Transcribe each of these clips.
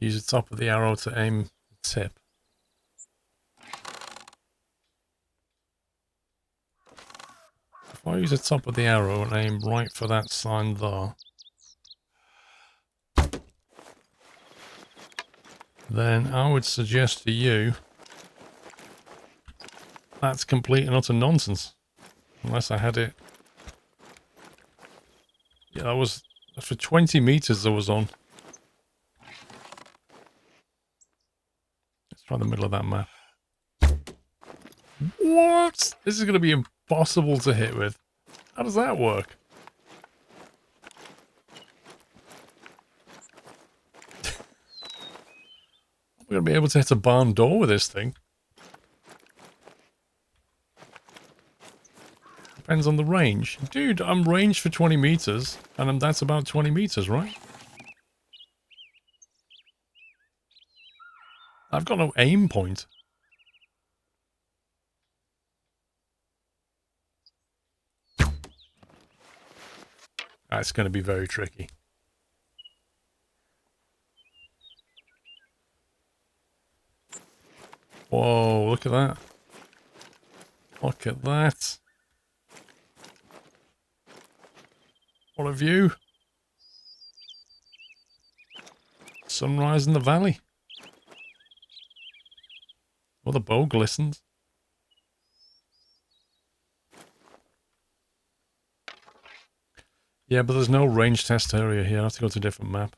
Use the top of the arrow to aim the tip. If I use the top of the arrow and aim right for that sign there, then I would suggest to you that's complete and utter nonsense. Unless I had it. Yeah, that was for 20 meters I was on. Let's try the middle of that map. What? This is going to be impossible to hit with. How does that work? We're going to be able to hit a barn door with this thing. Depends on the range. Dude, I'm ranged for 20 meters, and that's about 20 meters, right? I've got no aim point. That's going to be very tricky. Whoa, look at that. Look at that. What a view. Sunrise in the valley. Well, the bow glistens. Yeah, but there's no range test area here. I have to go to a different map.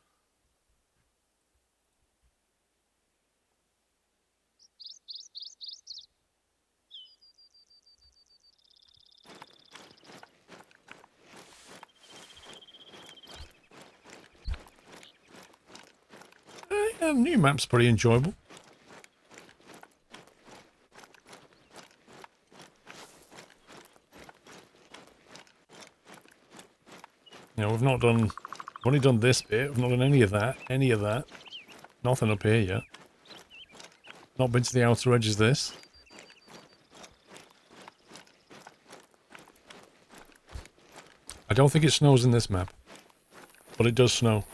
Yeah, the new map's pretty enjoyable. You know, we've only done this bit. We've not done any of that. Nothing up here yet. Not been to the outer edges of this. I don't think it snows in this map, but it does snow.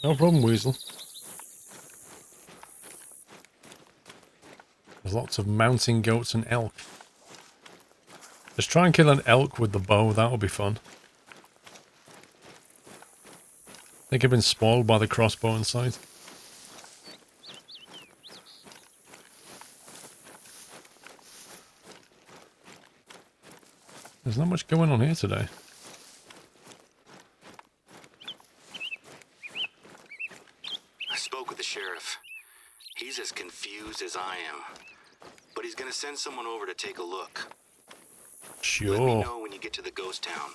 No problem, Weasel. There's lots of mountain goats and elk. Just try and kill an elk with the bow, that'll be fun. I think I've been spoiled by the crossbow and sight. There's not much going on here today. I spoke with the sheriff. He's as confused as I am. But he's gonna send someone over to take a look. Sure. Let me know when you get to the ghost town.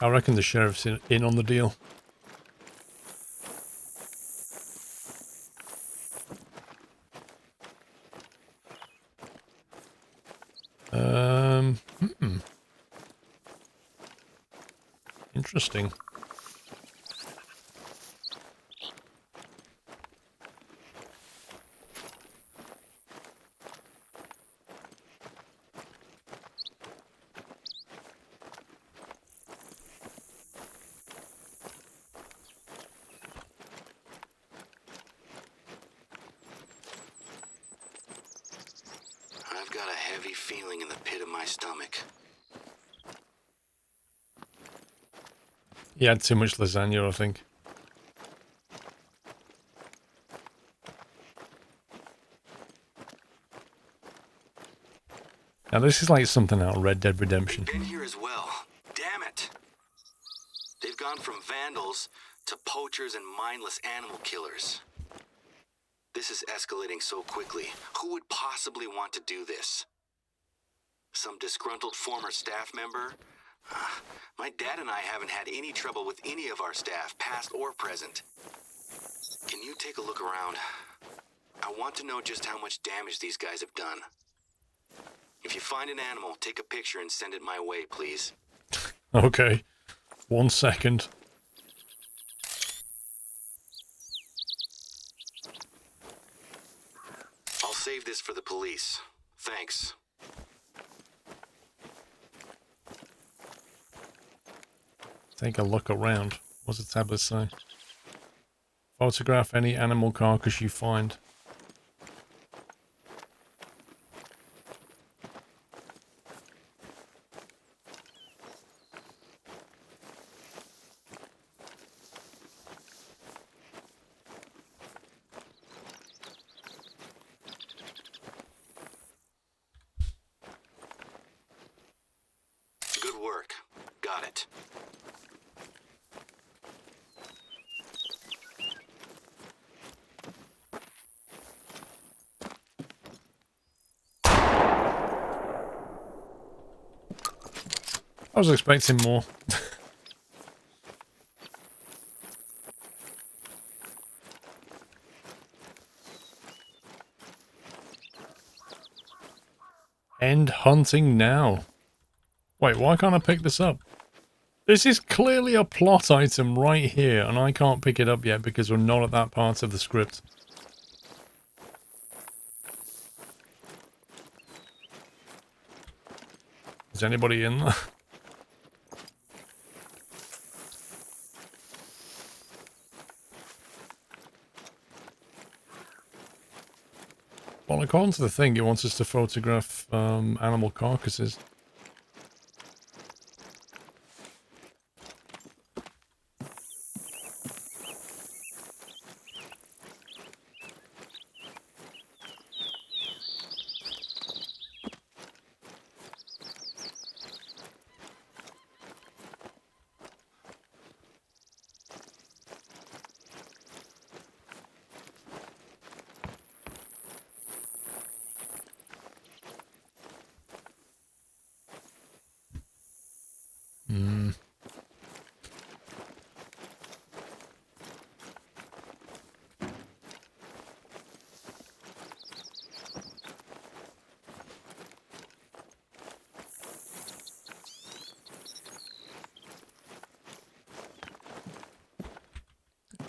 I reckon the sheriff's in on the deal. Interesting. I've got a heavy feeling in the pit of my stomach. He had too much lasagna, I think. Now this is like something out of Red Dead Redemption. They've been here as well. Damn it. They've gone from vandals to poachers and mindless animal killers. This is escalating so quickly. Who would possibly want to do this? Some disgruntled former staff member? My dad and I haven't had any trouble with any of our staff, past or present. Can you take a look around? I want to know just how much damage these guys have done. If you find an animal, take a picture and send it my way, please. Okay. 1 second. I'll save this for the police. Thanks. Take a look around. What's the tablet say? Photograph any animal carcass you find. Good work. Got it. I was expecting more. End hunting now. Wait, why can't I pick this up? This is clearly a plot item right here, and I can't pick it up yet because we're not at that part of the script. Is anybody in there? Well, according to the thing, it wants us to photograph animal carcasses.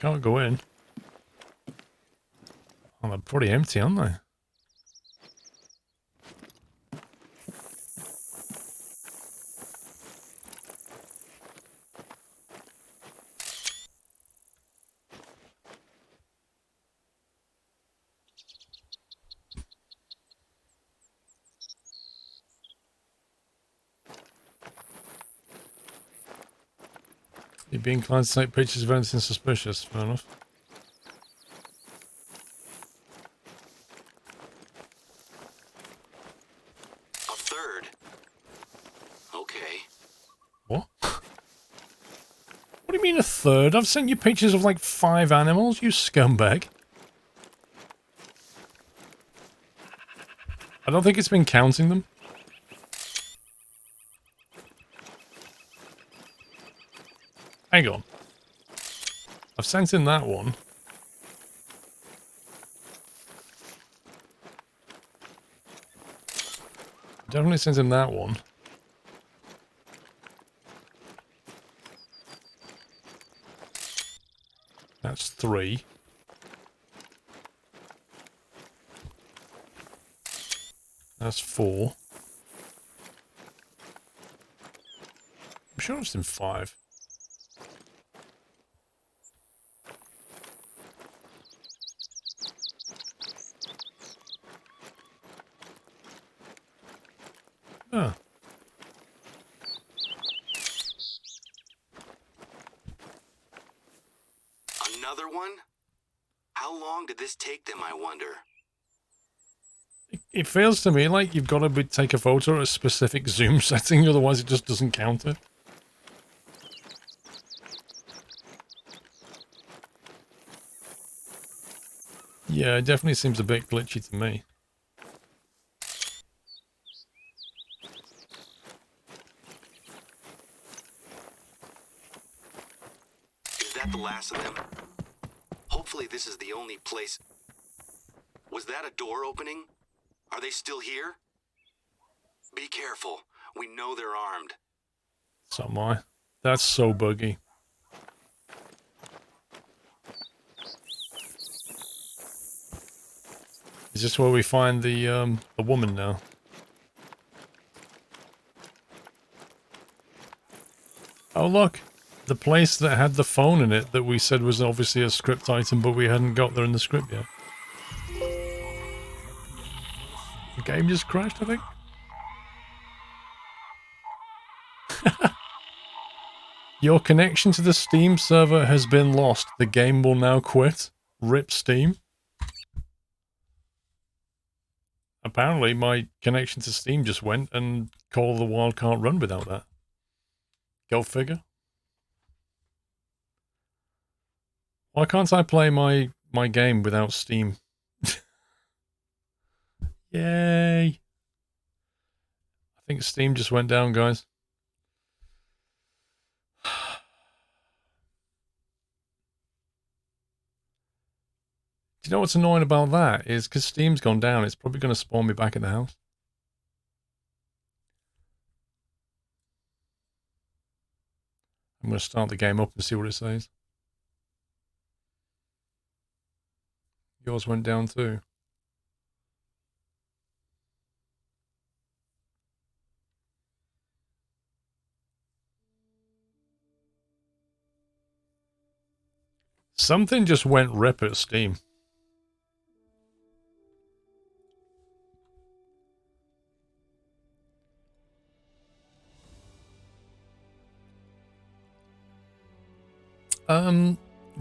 Can't go in. Oh, they're pretty empty, aren't they? You'd be inclined to take pictures of anything suspicious, fair enough. A third? Okay. What? What do you mean a third? I've sent you pictures of like 5 animals, you scumbag. I don't think it's been counting them. Hang on. I've sent in that one. Definitely sent in that one. That's 3. That's 4. I'm sure it's in 5. Oh. Another one? How long did this take them, I wonder? It feels to me like you've got to take a photo at a specific zoom setting, otherwise it just doesn't count it. Yeah, it definitely seems a bit glitchy to me. Is that the last of them? Hopefully this is the only place. Was that a door opening? Are they still here? Be careful. We know they're armed. So am I. That's so buggy. Is this where we find the woman now? Oh look! The place that had the phone in it that we said was obviously a script item, but we hadn't got there in the script yet. The game just crashed, I think. Your connection to the Steam server has been lost. The game will now quit. RIP Steam. Apparently my connection to Steam just went and Call of the Wild can't run without that. Go figure. Why can't I play my game without Steam? Yay. I think Steam just went down, guys. Do you know what's annoying about that? Is because Steam's gone down, it's probably going to spawn me back in the house. I'm going to start the game up and see what it says. Yours went down too. Something just went rip at Steam.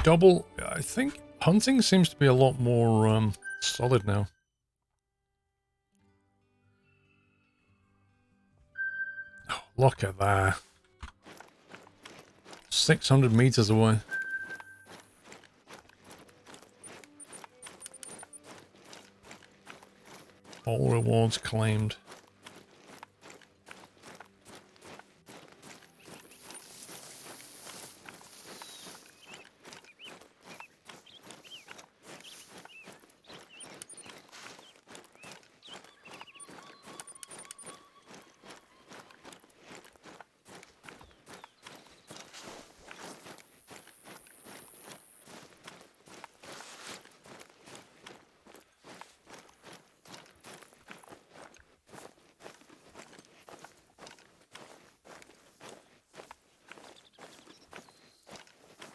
Double, I think hunting seems to be a lot more, solid now. Oh, look at that. 600 meters away. All rewards claimed.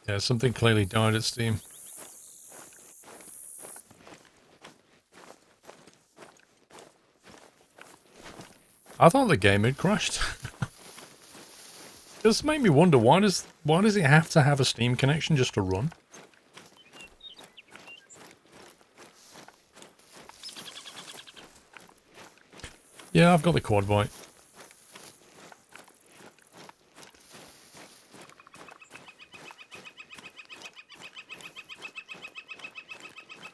Yeah, something clearly died at Steam. I thought the game had crashed. This made me wonder, why does it have to have a Steam connection just to run? Yeah, I've got the quad bike.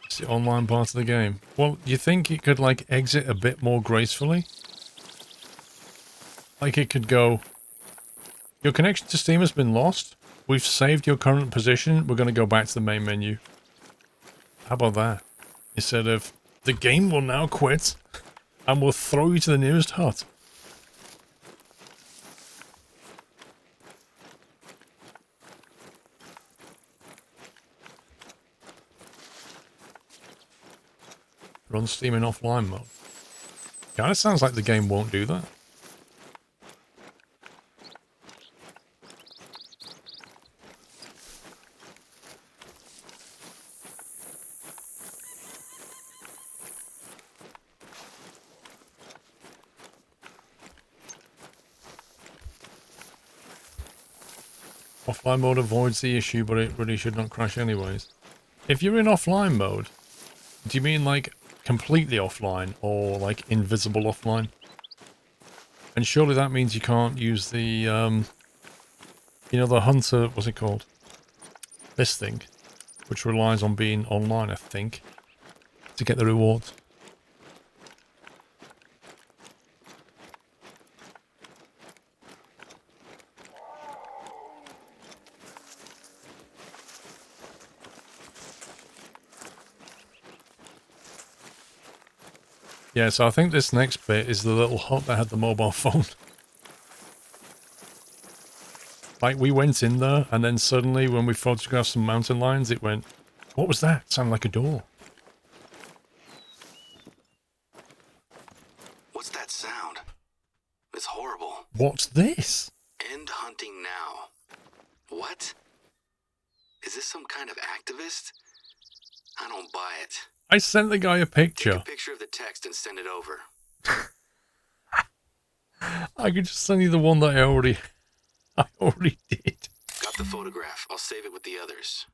It's the online part of the game. Well, you think it could, like, exit a bit more gracefully? Like it could go, your connection to Steam has been lost. We've saved your current position. We're going to go back to the main menu. How about that? Instead of, the game will now quit and we'll throw you to the nearest hut. Run Steam in offline mode. Kind of sounds like the game won't do that. Offline mode avoids the issue, but it really should not crash anyways. If you're in offline mode, do you mean like completely offline or like invisible offline. And surely that means you can't use the, you know, the Hunter, what's it called? This thing, which relies on being online, I think, to get the rewards. Yeah, so I think this next bit is the little hut that had the mobile phone. Like, we went in there, and then suddenly, when we photographed some mountain lions, it went, what was that? It sounded like a door. What's that sound? It's horrible. What's this? End hunting now. What? Is this some kind of activist? I don't buy it. I sent the guy a Take picture. a picture of the text and send it over. I could just send you the one that I already did. Got the photograph. I'll save it with the others.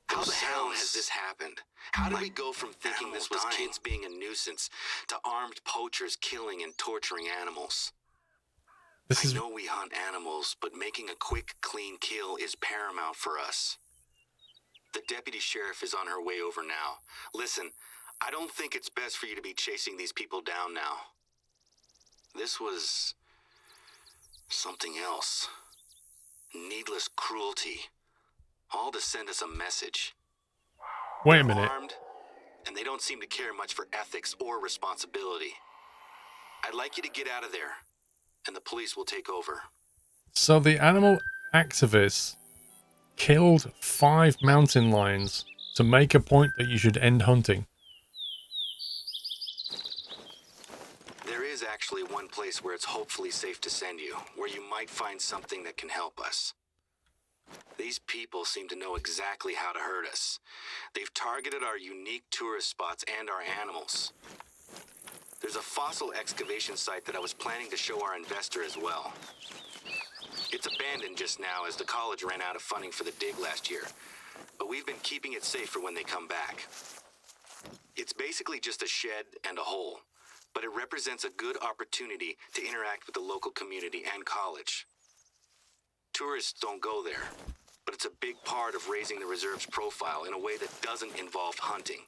How the hell has this happened? How did we go from thinking this was kids being a nuisance to armed poachers killing and torturing animals? I know we hunt animals, but making a quick, clean kill is paramount for us. The deputy sheriff is on her way over now. Listen, I don't think it's best for you to be chasing these people down now. This was something else. Needless cruelty. All to send us a message. Wait a minute. Armed, and they don't seem to care much for ethics or responsibility. I'd like you to get out of there, and the police will take over. So the animal activists killed 5 mountain lions to make a point that you should end hunting. There is actually one place where it's hopefully safe to send you, where you might find something that can help us. These people seem to know exactly how to hurt us. They've targeted our unique tourist spots and our animals. There's a fossil excavation site that I was planning to show our investor as well. It's abandoned just now as the college ran out of funding for the dig last year, but we've been keeping it safe for when they come back. It's basically just a shed and a hole, but it represents a good opportunity to interact with the local community and college. Tourists don't go there, but it's a big part of raising the reserve's profile in a way that doesn't involve hunting.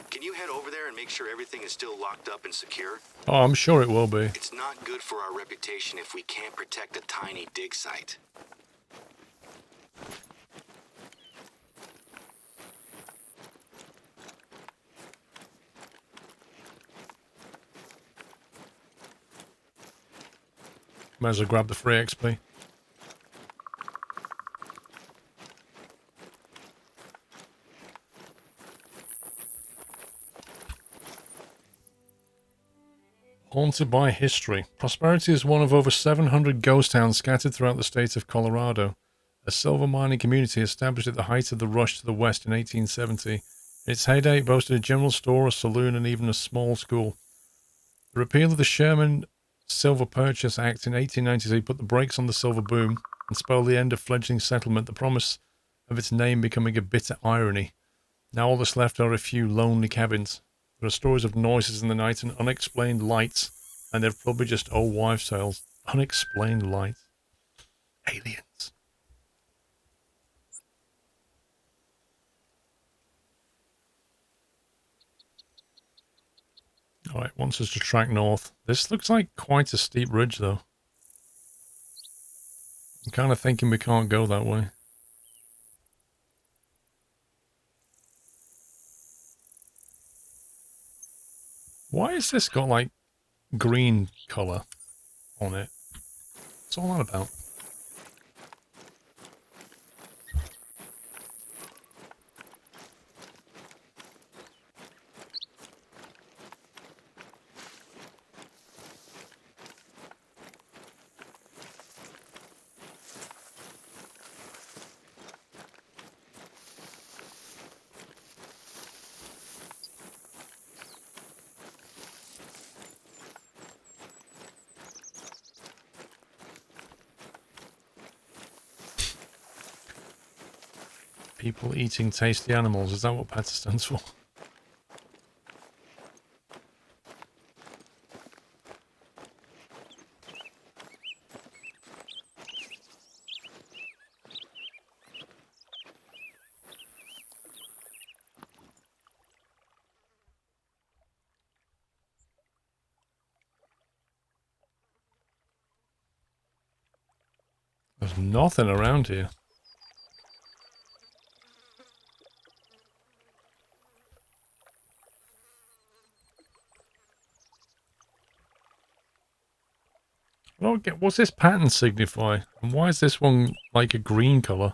Can you head over there and make sure everything is still locked up and secure? Oh, I'm sure it will be. It's not good for our reputation if we can't protect a tiny dig site. Might as well grab the free XP. Haunted by history. Prosperity is one of over 700 ghost towns scattered throughout the state of Colorado. A silver mining community established at the height of the rush to the west in 1870. In its heyday, it boasted a general store, a saloon, and even a small school. The repeal of the Sherman Silver Purchase Act in 1893 put the brakes on the silver boom and spelled the end of fledgling settlement, the promise of its name becoming a bitter irony. Now all that's left are a few lonely cabins. There are stories of noises in the night and unexplained lights, and they're probably just old wives' tales. Unexplained lights. Aliens. Alright, wants us to track north. This looks like quite a steep ridge, though. I'm kind of thinking we can't go that way. Why has this got, like, green colour on it? What's all that about? People eating tasty animals. Is that what PETA stands for? There's nothing around here. I don't get, what's this pattern signify? And why is this one like a green colour?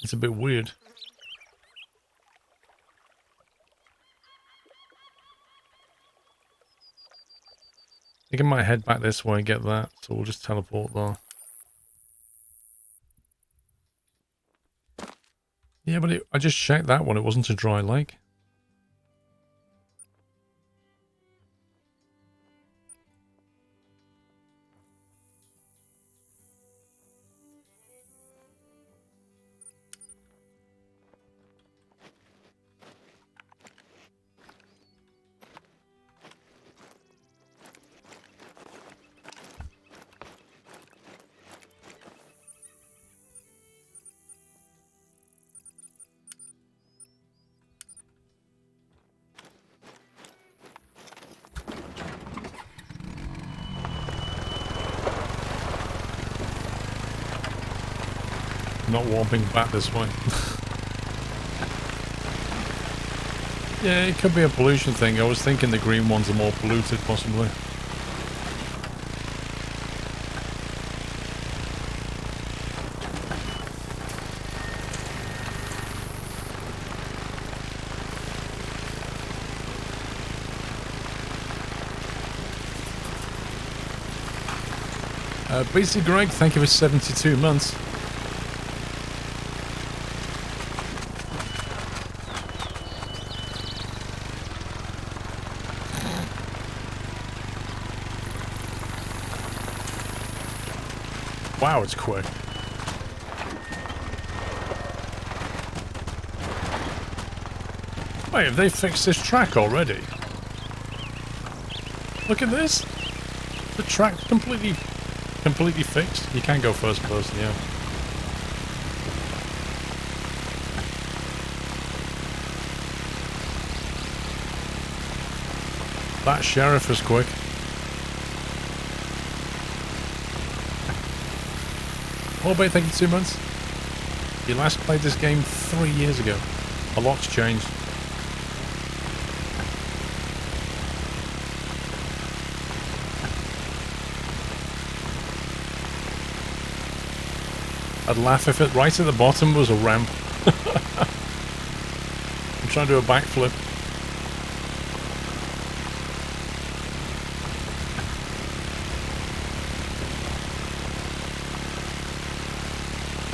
It's a bit weird. I think I might head back this way and get that, so we'll just teleport there. Yeah, but I just checked that one, it wasn't a dry lake. Not warping back this way. Yeah, it could be a pollution thing. I was thinking the green ones are more polluted, possibly. BC Greg, thank you for 72 months. Wow, it's quick. Wait, have they fixed this track already? Look at this. The track's completely fixed. You can go first person, yeah. That sheriff is quick. Oh, but thank you 2 months. You last played this game 3 years ago. A lot's changed. I'd laugh if it right at the bottom was a ramp. I'm trying to do a backflip.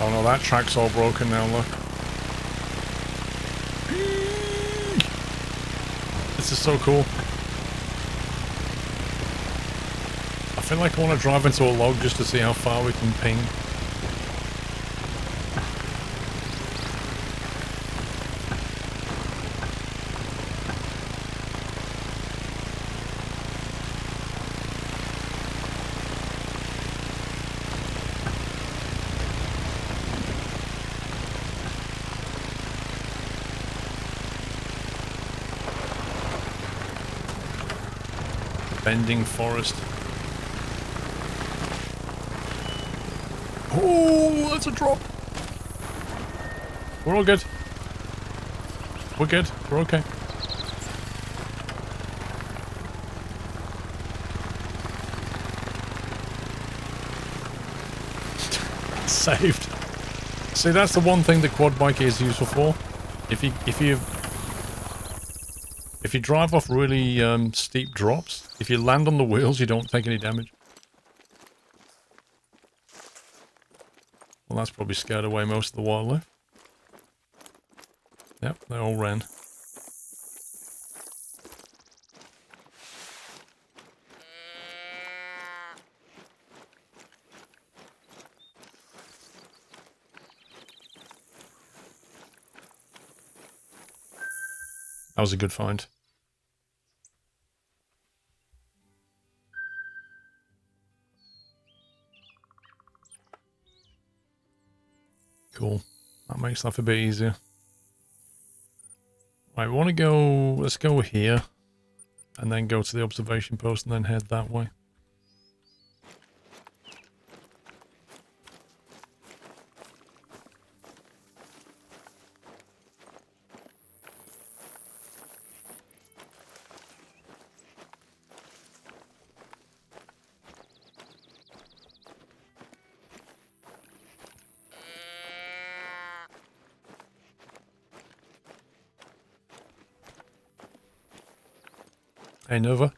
Oh no, that track's all broken now, look. This is so cool. I feel like I want to drive into a log just to see how far we can ping. Bending forest. Oh, that's a drop. We're all good. We're good. We're okay. Saved. See, that's the one thing the quad bike is useful for. If you drive off really steep drops, if you land on the wheels, you don't take any damage. Well, that's probably scared away most of the wildlife. Yep, they all ran. That was a good find. Cool. That makes life a bit easier. Right, we want to go... Let's go here. And then go to the observation post and then head that way. Hey, Nova.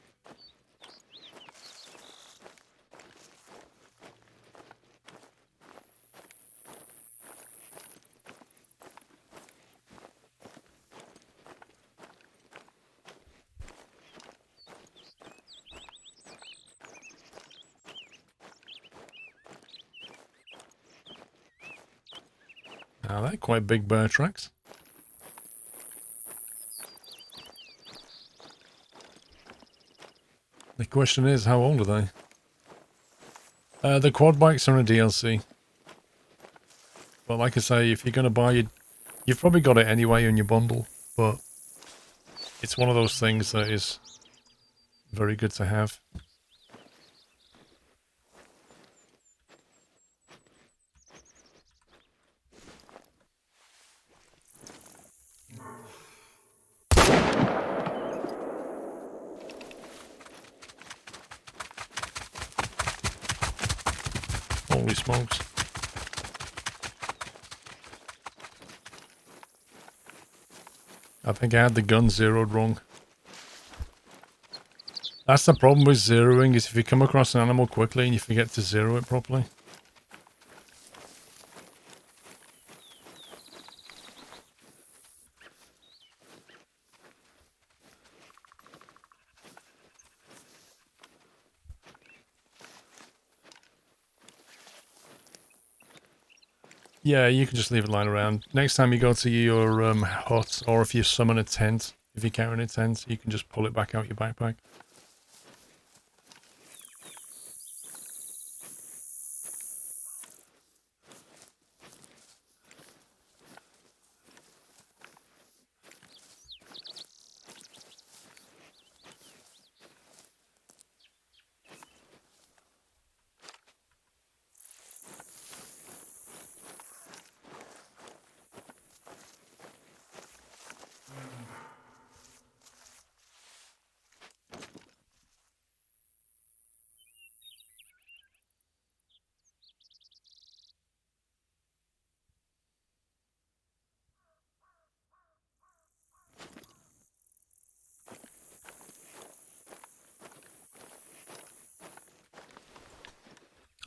Now, they're quite big bear tracks. The question is, how old are they? The quad bikes are in a DLC. But like I say, if you're going to buy it, you've probably got it anyway in your bundle. But it's one of those things that is very good to have. Holy smokes. I think I had the gun zeroed wrong. That's the problem with zeroing, is if you come across an animal quickly and you forget to zero it properly. Yeah, you can just leave it lying around. Next time you go to your hut, or if you summon a tent, if you're carrying a tent, you can just pull it back out your backpack.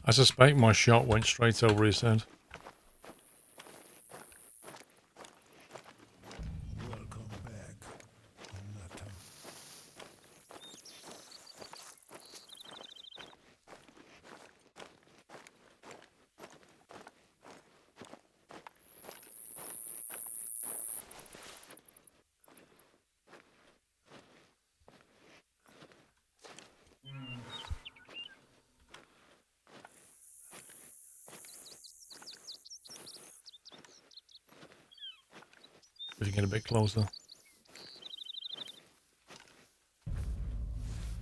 I suspect my shot went straight over his head. Welcome back, Hunter. If you get a bit closer.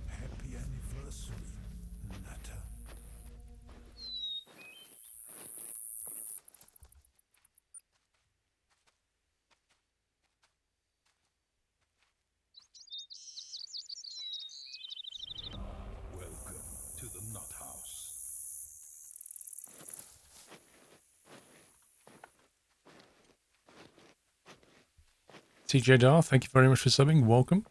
Happy anniversary, Nutter. Welcome to the Nut House. TJ Dar, thank you very much for subbing. Welcome.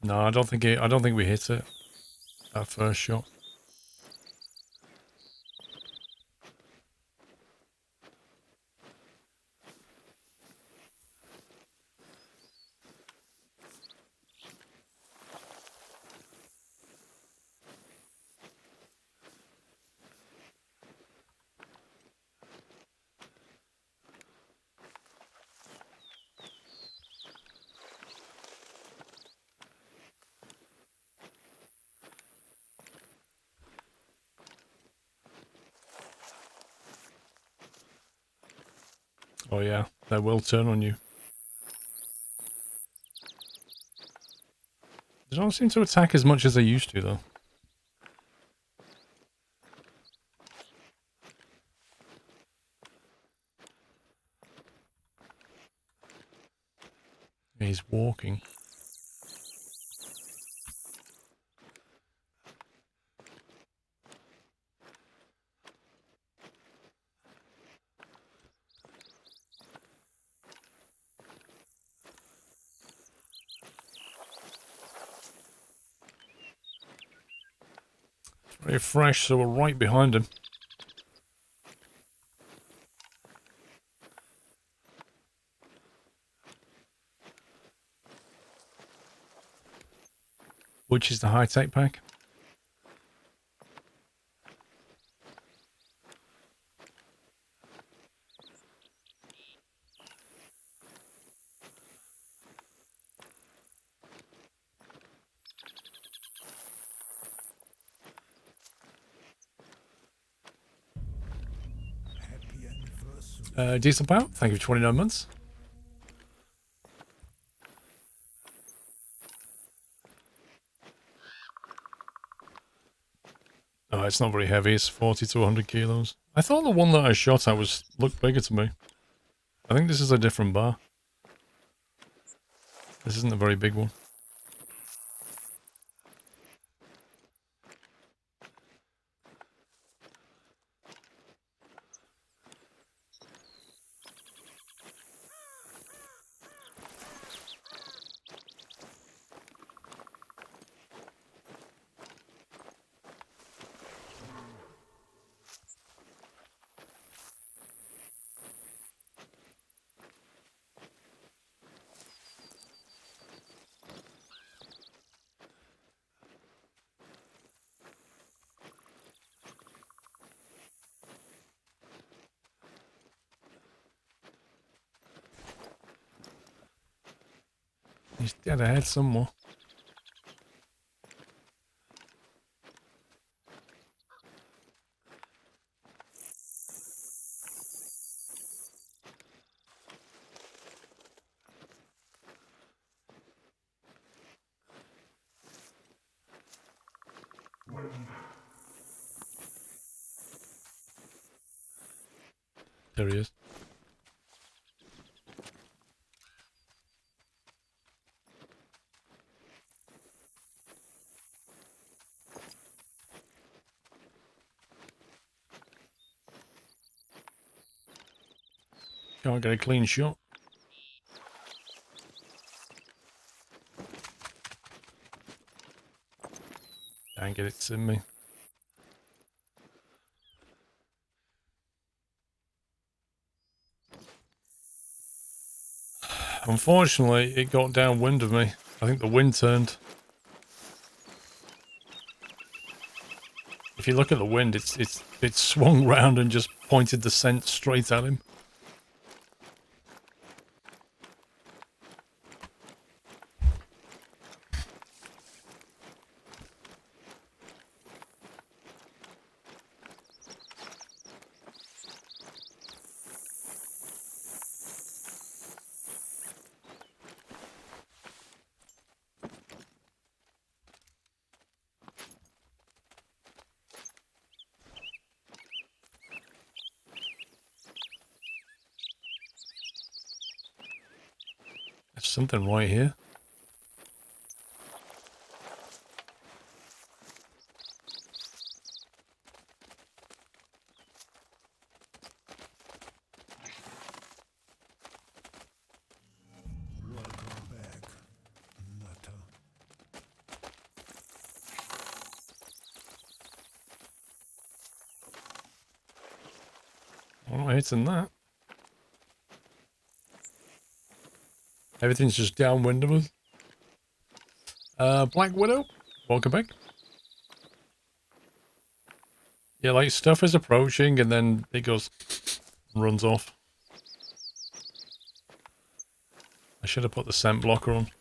No, I don't think we hit it. That first shot. Oh yeah, they will turn on you. They don't seem to attack as much as they used to, though. He's walking. Very fresh, so we're right behind him. Which is the high-tech pack? Happy anniversary. Decent power. Thank you for 29 months. Oh, it's not very heavy. It's 40 to 100 kilos. I thought the one that I shot at looked bigger to me. I think this is a different bar. This isn't a very big one. He's dead ahead somewhere. There he is. Can't get a clean shot. Dang it, it's in me. Unfortunately, it got downwind of me. I think the wind turned. If you look at the wind, it swung round and just pointed the scent straight at him. There's something right here. Welcome back, Nutter. I'm not hitting that. Everything's just downwind of us. Black Widow, welcome back. Yeah, like stuff is approaching and then it goes, runs off. I should have put the scent blocker on.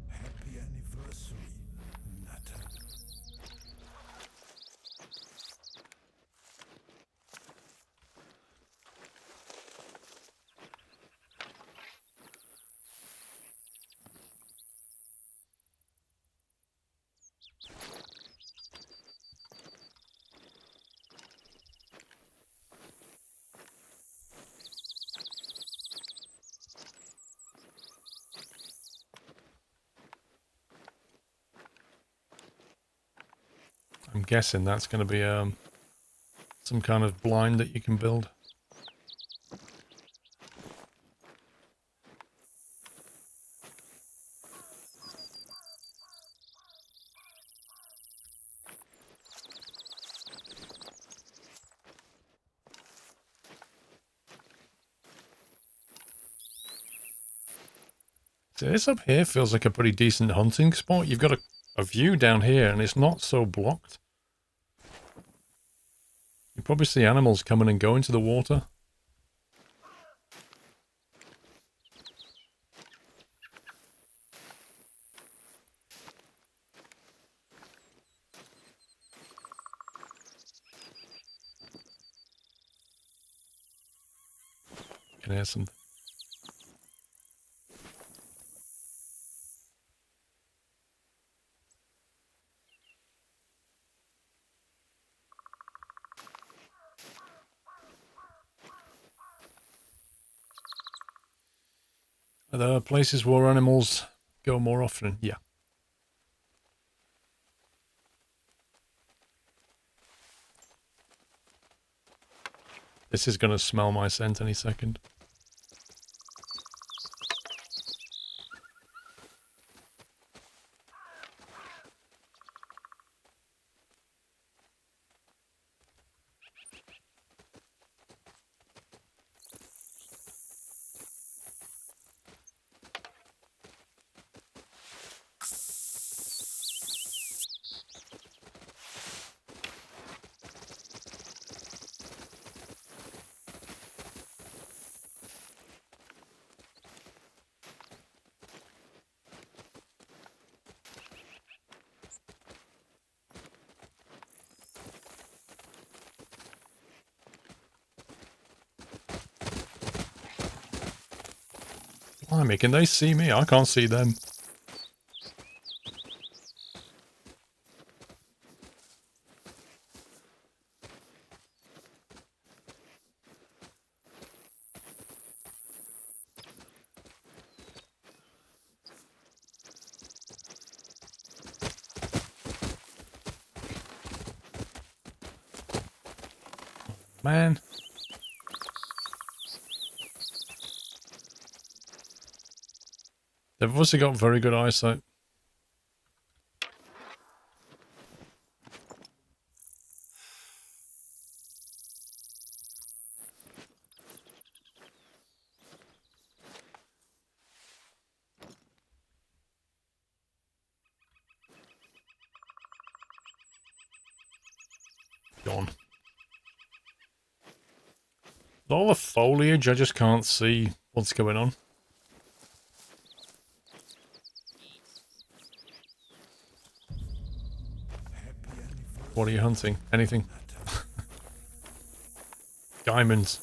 Happy anniversary, Nutter. guessing that's going to be some kind of blind that you can build. So this up here feels like a pretty decent hunting spot. You've got a view down here and it's not so blocked. You probably see animals coming and going to the water. Can hear something. Are there places where animals go more often? Yeah. This is going to smell my scent any second. Blimey, can they see me? I can't see them. Man. They've obviously got very good eyesight. Gone. With all the foliage, I just can't see what's going on. What are you hunting? Anything? Diamonds.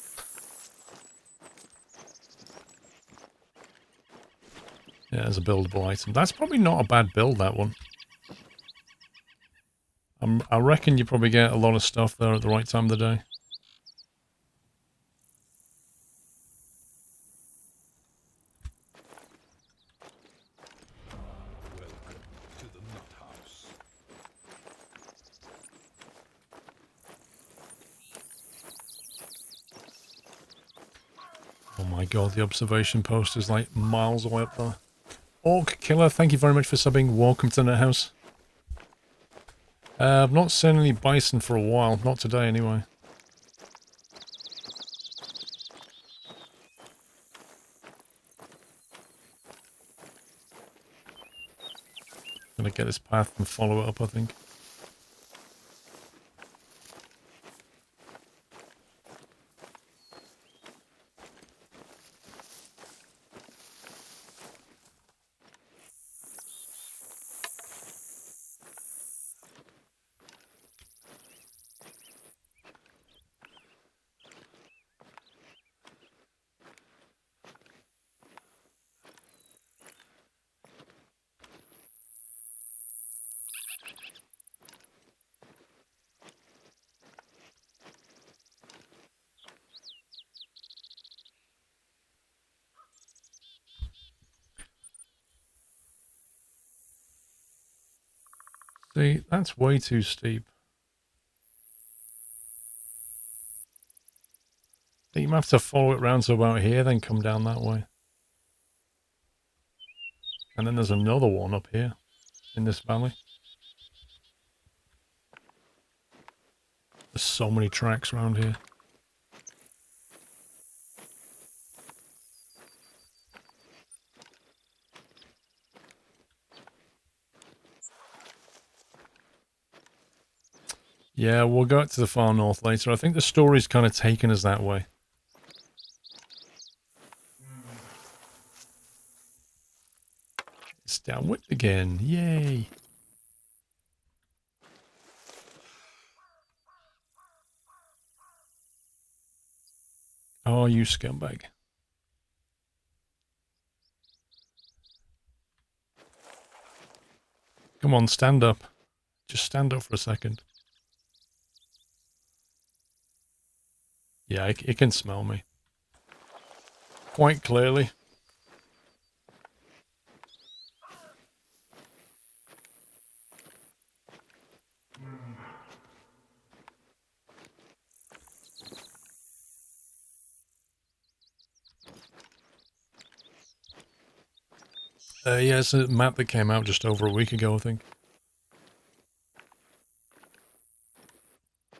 Yeah, there's a buildable item. That's probably not a bad build, that one. I reckon you probably get a lot of stuff there at the right time of the day. Oh my god, the observation post is like miles away up there. Orc Killer, thank you very much for subbing. Welcome to the house. I've not seen any bison for a while. Not today, anyway. Gonna get this path and follow it up, I think. See, that's way too steep. we have to follow it round to about here, then come down that way. And then there's another one up here in this valley. There's so many tracks around here. Yeah, we'll go to the far north later. I think the story's kind of taken us that way. It's downward again. Yay. Oh, you scumbag. Come on, stand up. Just stand up for a second. Yeah, it can smell me. Quite clearly. Yeah, it's a map that came out just over a week ago, I think.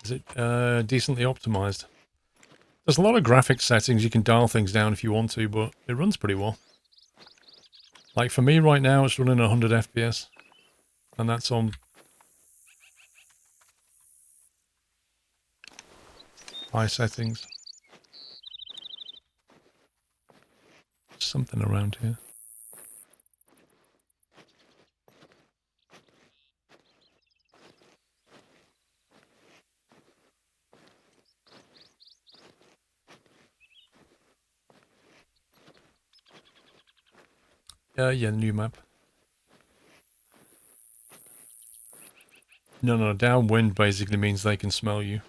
Is it decently optimized? There's a lot of graphics settings. You can dial things down if you want to, but it runs pretty well. Like for me right now, it's running 100 FPS. And that's on high settings. Something around here. Yeah, new map. No, downwind basically means they can smell you.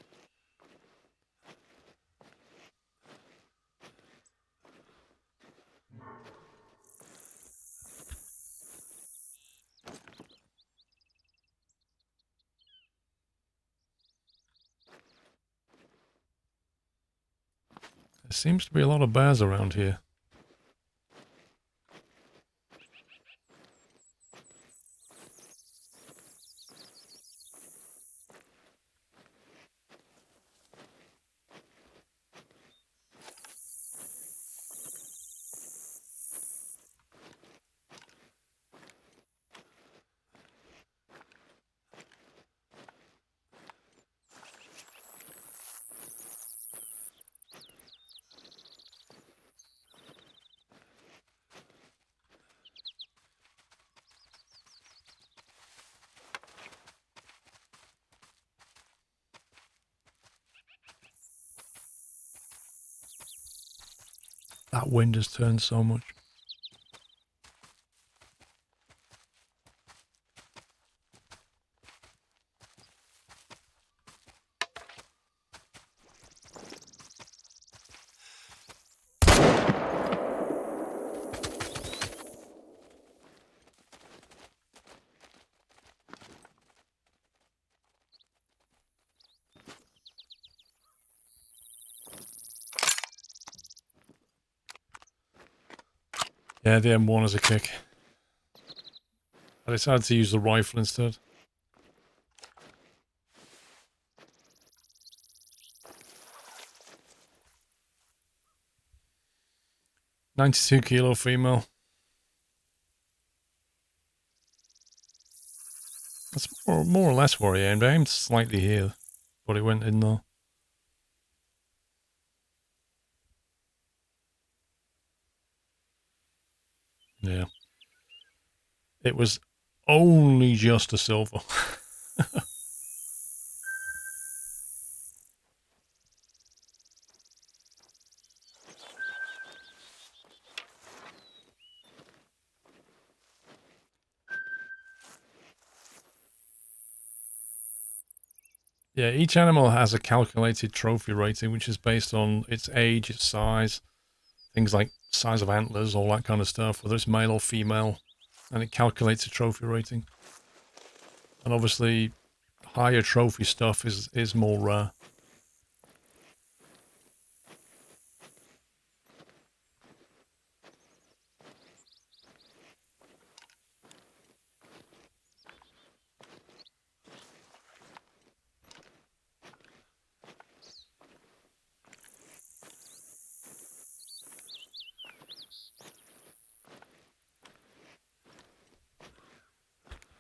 There seems to be a lot of bears around here. That wind has turned so much. Yeah, the M1 is a kick. I decided to use the rifle instead. .92 kilo female. That's more or less where I aimed. I aimed slightly here, but it went in there. Yeah. It was only just a silver. Yeah, each animal has a calculated trophy rating, which is based on its age, its size, things like size of antlers, all that kind of stuff, whether it's male or female, and it calculates a trophy rating. And obviously, higher trophy stuff is more rare.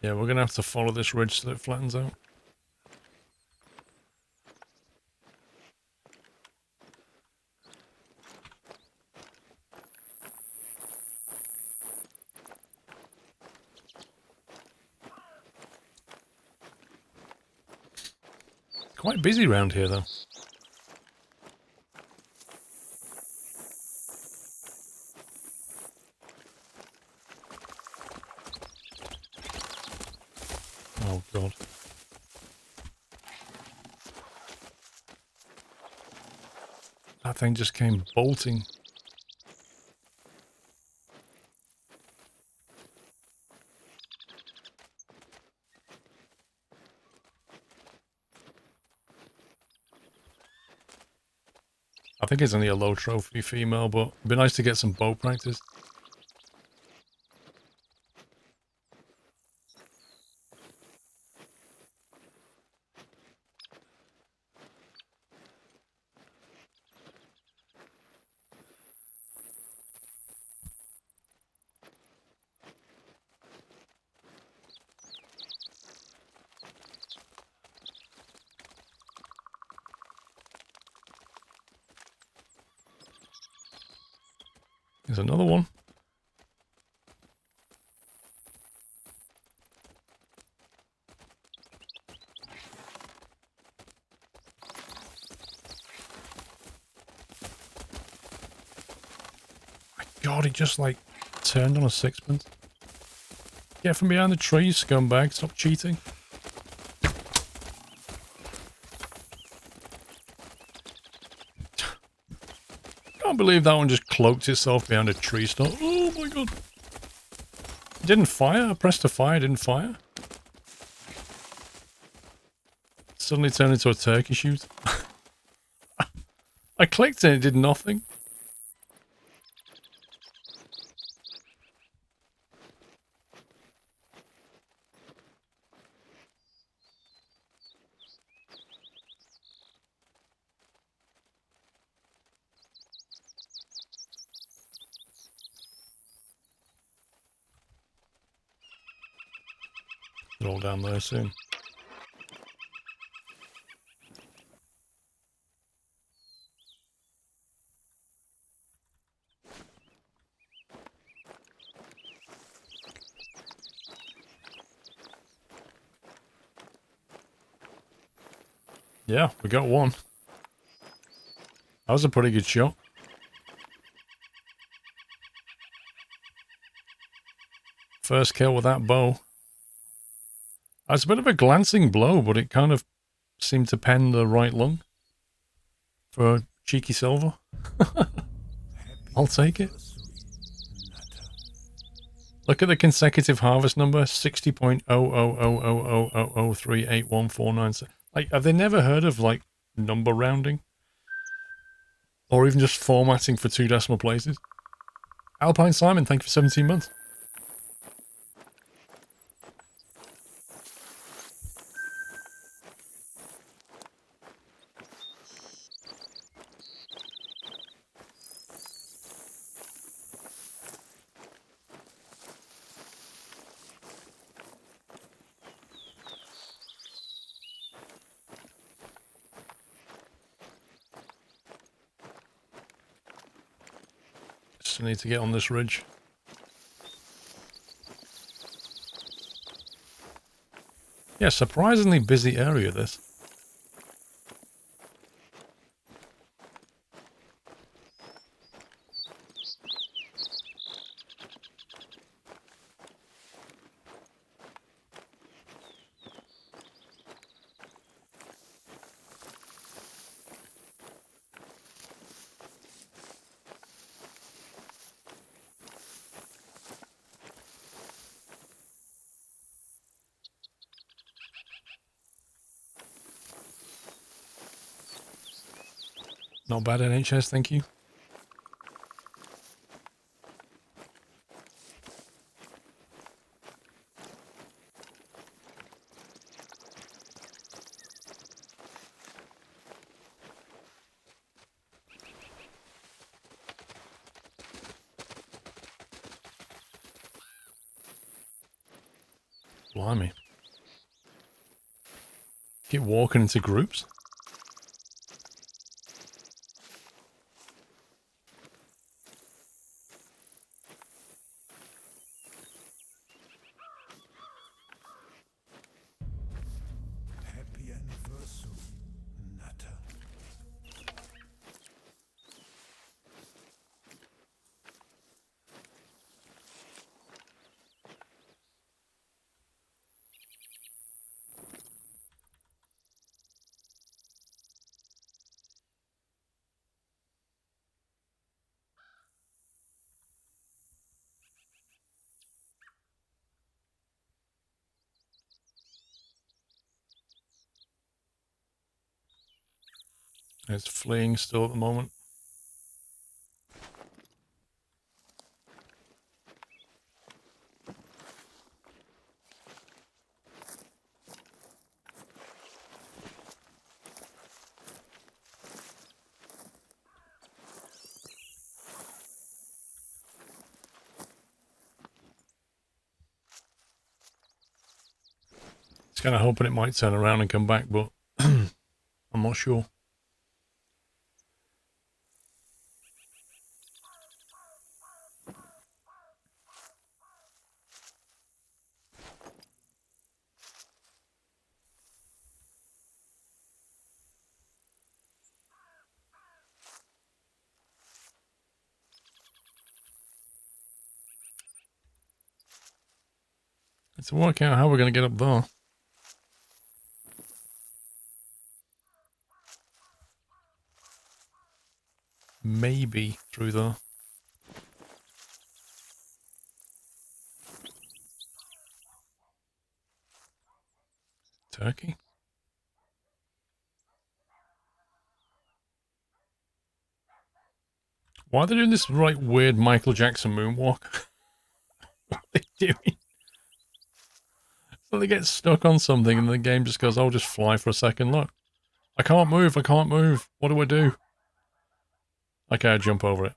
Yeah, we're going to have to follow this ridge so that it flattens out. Quite busy around here, though. Oh, God. That thing just came bolting. I think it's only a low trophy female, but it'd be nice to get some bow practice. There's another one. My God, he just like turned on a sixpence. Get from behind the trees, scumbag. Stop cheating. Can't believe that one just cloaked itself behind a tree stump. Oh my God. It didn't fire. I pressed to fire, didn't fire. Suddenly turned into a turkey shoot. I clicked and it did nothing. They're all down there soon. Yeah, we got one. That was a pretty good shot. First kill with that bow. It's a bit of a glancing blow, but it kind of seemed to pen the right lung for a cheeky silver. I'll take it. Look at the consecutive harvest number, 60.00000038149. Like, have they never heard of, like, number rounding? Or even just formatting for 2 decimal places? Alpine Simon, thank you for 17 months. Just need to get on this ridge. Yeah, surprisingly busy area, this. Not bad NHS, thank you. Blimey. Keep walking into groups. Happy anniversary, Nutter. It's fleeing still at the moment. It's kind of hoping it might turn around and come back, but I'm not sure. Let's work out how we're going to get up there. Maybe through there. Turkey? Why are they doing this right weird Michael Jackson moonwalk? What are they doing? So they get stuck on something and the game just goes, "I'll just fly for a second. Look. I can't move, I can't move. What do I do?" Okay, I jump over it.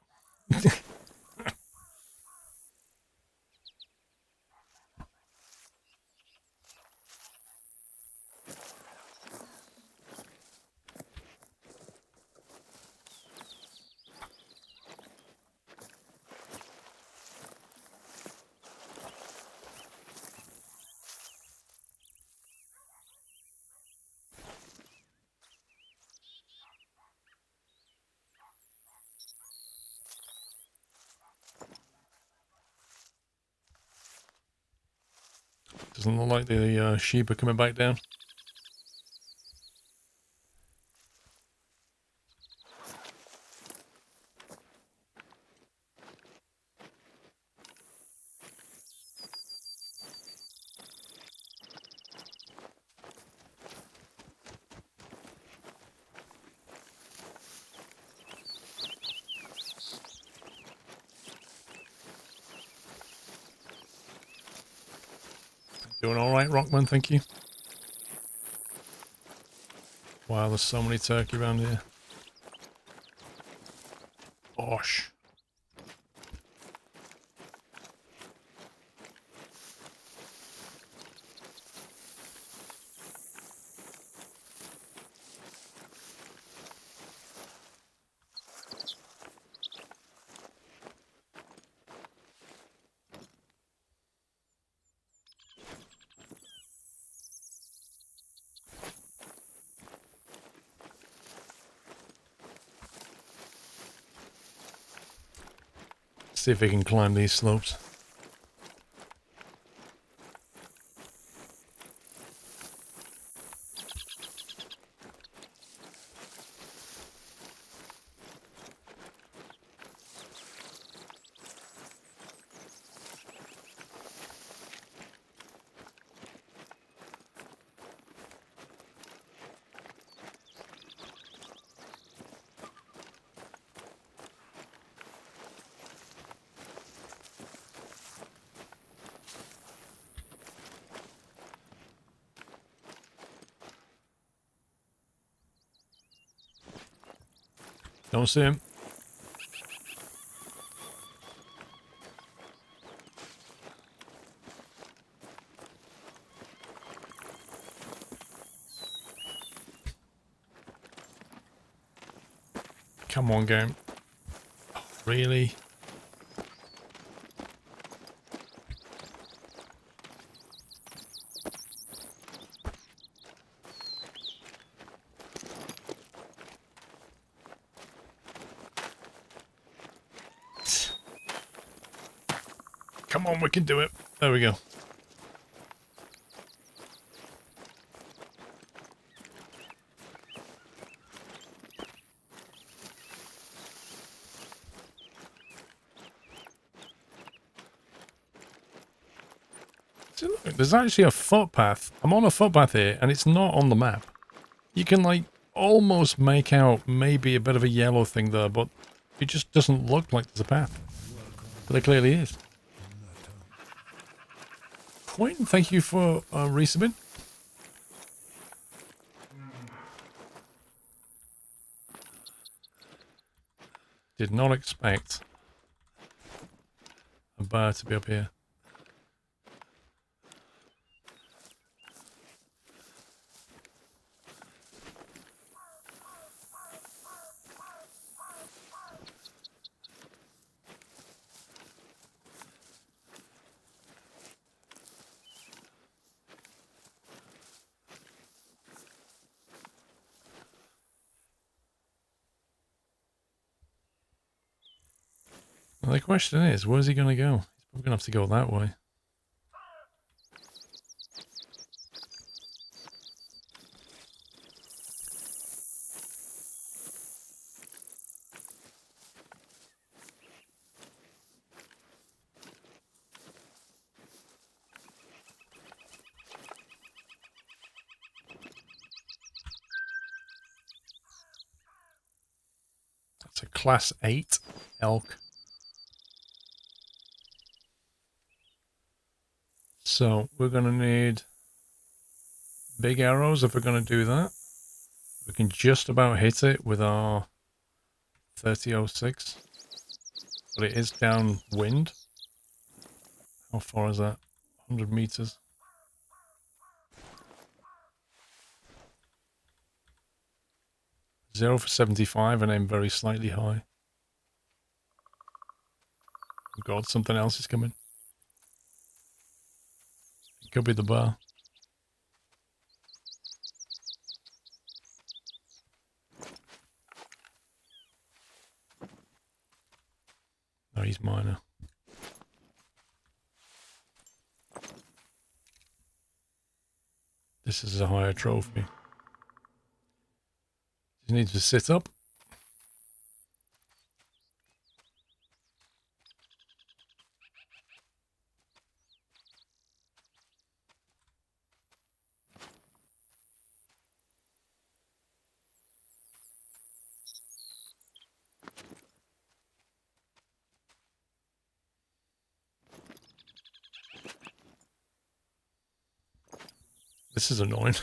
Doesn't look like the sheep are coming back down. Doing alright, Rockman, thank you. Wow, there's so many turkey around here. Gosh. See if we can climb these slopes. Don't see him. Come on, game. Really? Come on, we can do it. There we go. See, look, there's actually a footpath. I'm on a footpath here, and it's not on the map. You can, like, almost make out maybe a bit of a yellow thing there, but it just doesn't look like there's a path. But there clearly is. Quentin, thank you for resubmit. Did not expect a bear to be up here. Well, the question is, where's he going to go? He's probably going to have to go that way. That's a class 8 elk. So we're going to need big arrows if we're going to do that. We can just about hit it with our 3006. But it is downwind. How far is that? 100 meters. Zero for 75 and aim very slightly high. Oh God, something else is coming. It could be the bar. No, he's minor. This is a higher trophy. He needs to sit up. This is annoying.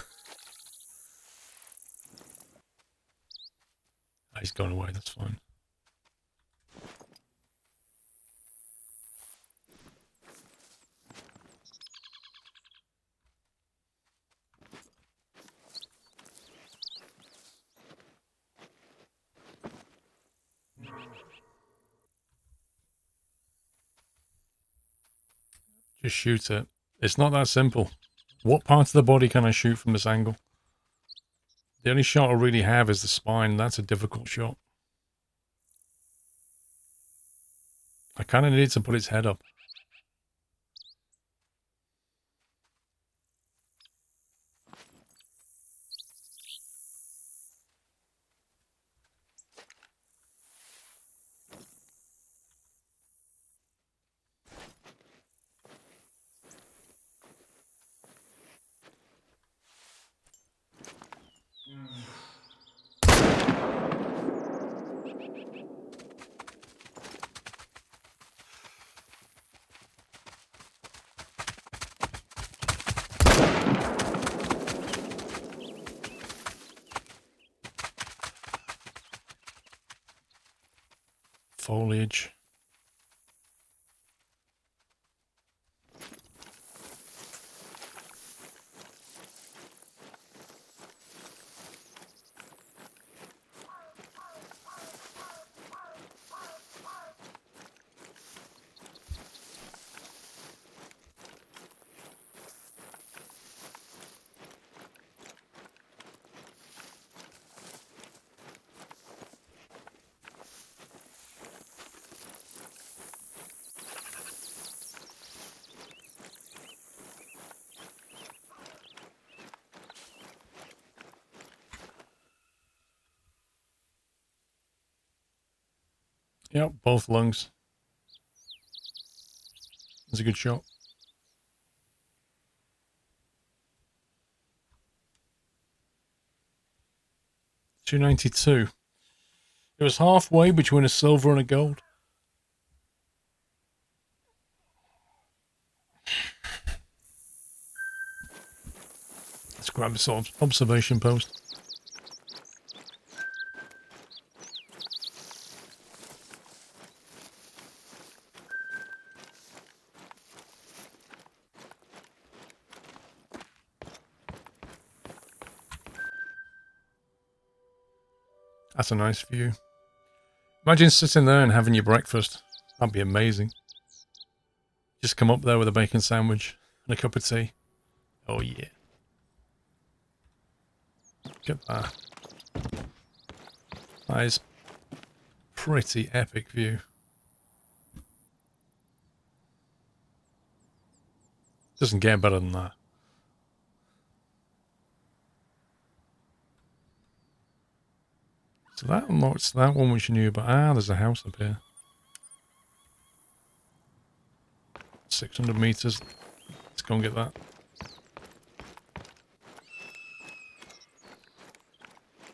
Oh, he's gone away, that's fine. Just shoot it. It's not that simple. What part of the body can I shoot from this angle? The only shot I really have is the spine. That's a difficult shot. I kind of need to put its head up. Foliage. Yep, both lungs. That's a good shot. $292. It was halfway between a silver and a gold. Let's grab this observation post. That's a nice view. Imagine sitting there and having your breakfast. That'd be amazing. Just come up there with a bacon sandwich and a cup of tea. Oh yeah. Look at that. That is pretty epic view. Doesn't get better than that. So that unlocks that one which you knew about. Ah, there's a house up here. 600 meters. Let's go and get that.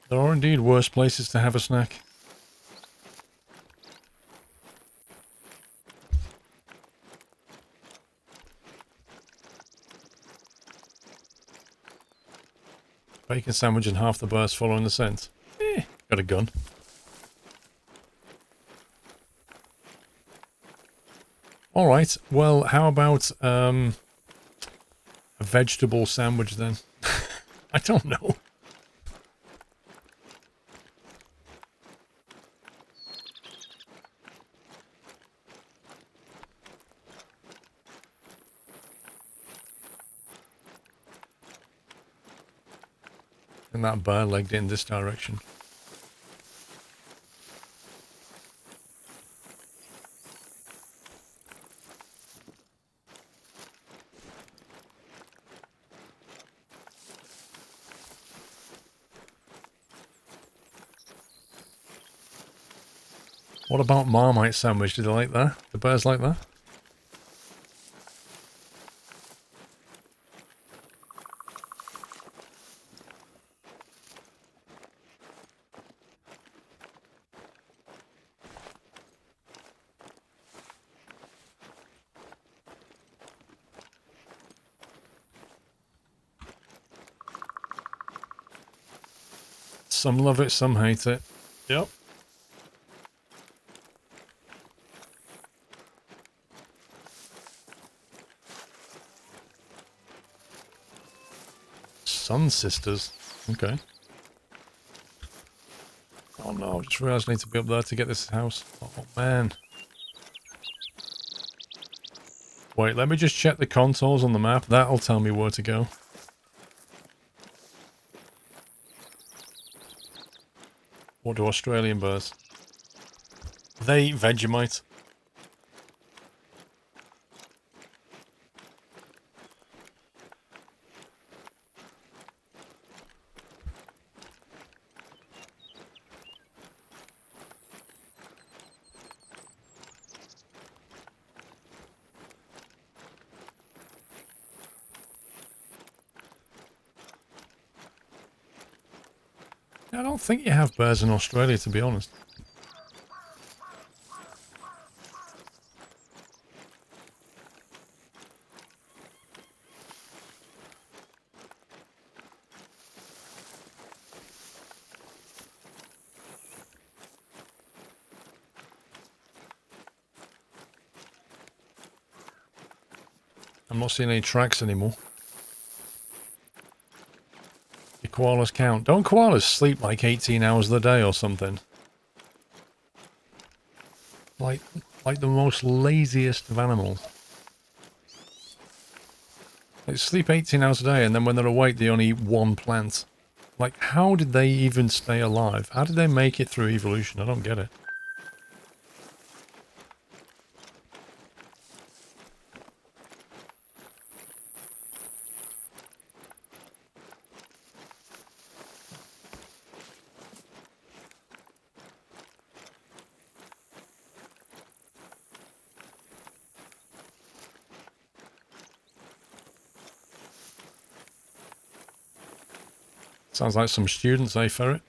There are indeed worse places to have a snack. Bacon sandwich and half the burst following the scent. Got a gun. Alright, well, how about a vegetable sandwich then? I don't know. And that bear legged in this direction. What about Marmite sandwich? Did they like that? The bears like that? Some love it, some hate it. Yep. Sun Sisters. Okay. Oh no, I just realised I need to be up there to get this house. Oh man. Wait, let me just check the contours on the map. That'll tell me where to go. What do Australian bears? They eat Vegemite. I don't think you have bears in Australia, to be honest. I'm not seeing any tracks anymore. Do koalas count? Don't koalas sleep like 18 hours a day or something? Like the most laziest of animals. They sleep 18 hours a day and then when they're awake they only eat one plant. Like, how did they even stay alive? How did they make it through evolution? I don't get it. Sounds like some students, eh, Ferret?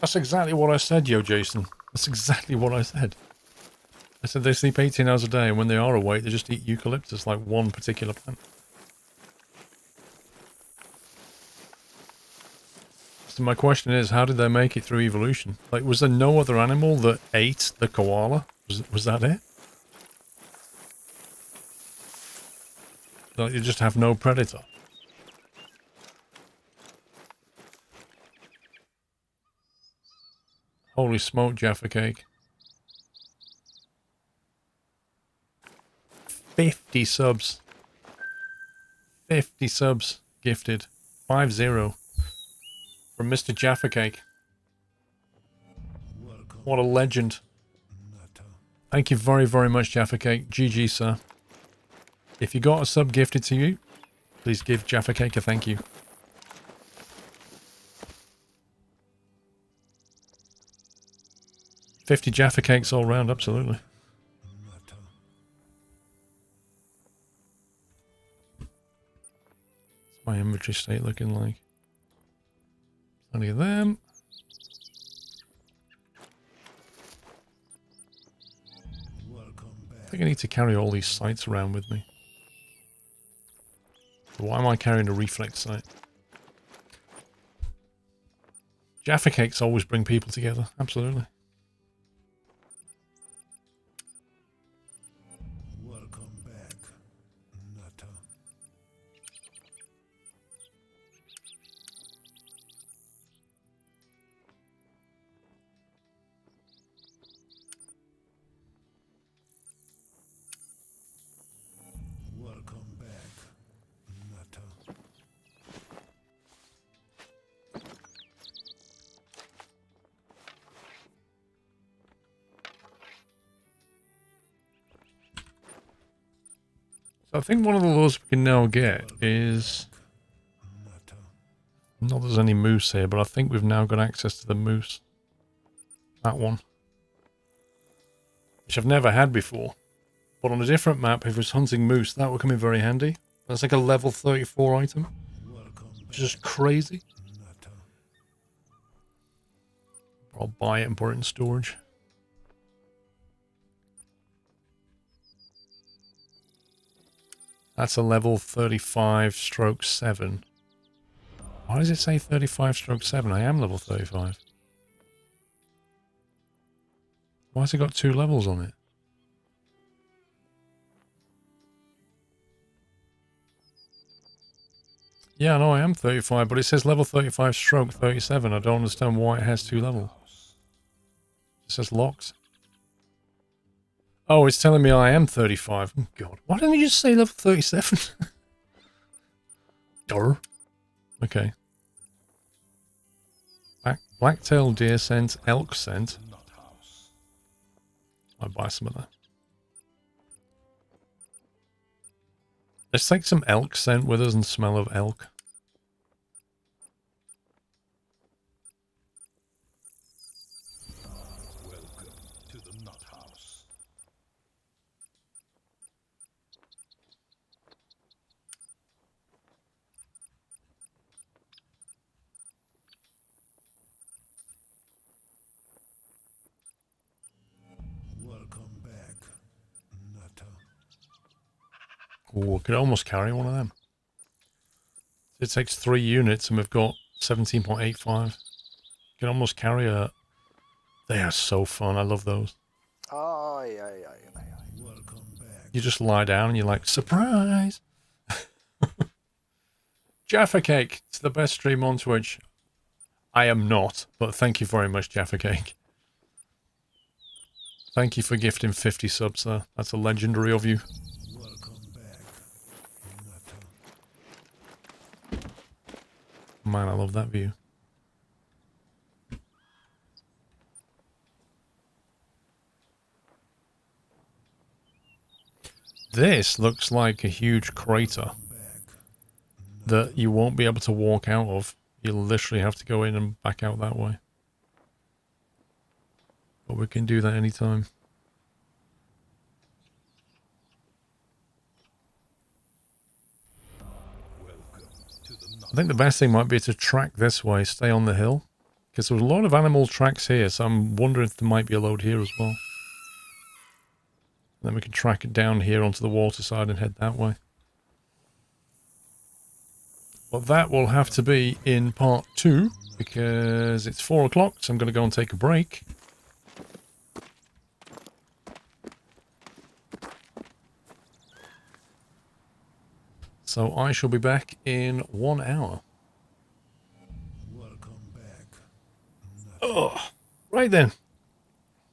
That's exactly what I said, yo, Jason. That's exactly what I said. I said they sleep 18 hours a day, and when they are awake, they just eat eucalyptus, like one particular plant. So my question is, how did they make it through evolution? Like, was there no other animal that ate the koala? Was that it? Like, you just have no predator? Holy smoke, Jaffa Cake. 50 subs. 50 subs gifted. 5-0. From Mr. Jaffa Cake. What a legend. Thank you very, very much, Jaffa Cake. GG, sir. If you got a sub gifted to you, please give Jaffa Cake a thank you. $50 Jaffa Cakes all round, absolutely. What's my inventory state looking like? Plenty of them. I think I need to carry all these sights around with me. Why am I carrying a reflex sight? Jaffa Cakes always bring people together, absolutely. So I think one of the lures we can now get is... Not that there's any moose here, but I think we've now got access to the moose. That one. Which I've never had before. But on a different map, if it's hunting moose, that would come in very handy. That's like a level 34 item. Which is just crazy. I'll buy it and put it in storage. That's a level 35/7. Why does it say 35/7? I am level 35. Why has it got 2 levels on it? Yeah, no, I am 35, but it says level 35/37. I don't understand why it has 2 levels. It says locked. Oh, it's telling me I am 35. Oh, God. Why didn't you just say level 37? Durr. Okay. Blacktail deer scent, elk scent. I'll buy some of that. Let's take some elk scent with us and smell of elk. Oh, I could almost carry one of them. It takes 3 units and we've got 17.85. Can almost carry a... They are so fun. I love those. You just lie down and you're like, surprise! Jaffa Cake. It's the best stream on Twitch. I am not, but thank you very much, Jaffa Cake. Thank you for gifting 50 subs there. That's a legendary of you. Welcome back, Nutter. Man, I love that view. This looks like a huge crater that you won't be able to walk out of. You'll literally have to go in and back out that way. But we can do that anytime. I think the best thing might be to track this way, stay on the hill. Because there's a lot of animal tracks here, so I'm wondering if there might be a load here as well. Then we can track it down here onto the water side and head that way. But that will have to be in part 2, because it's 4 o'clock, so I'm going to go and take a break. So I shall be back in 1 hour. Welcome back. Oh, right then.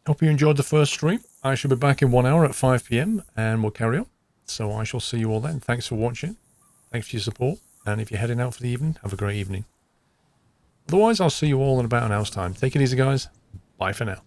Hope you enjoyed the first stream. I shall be back in 1 hour at 5 PM and we'll carry on. So I shall see you all then. Thanks for watching. Thanks for your support. And if you're heading out for the evening, have a great evening. Otherwise, I'll see you all in about an hour's time. Take it easy, guys. Bye for now.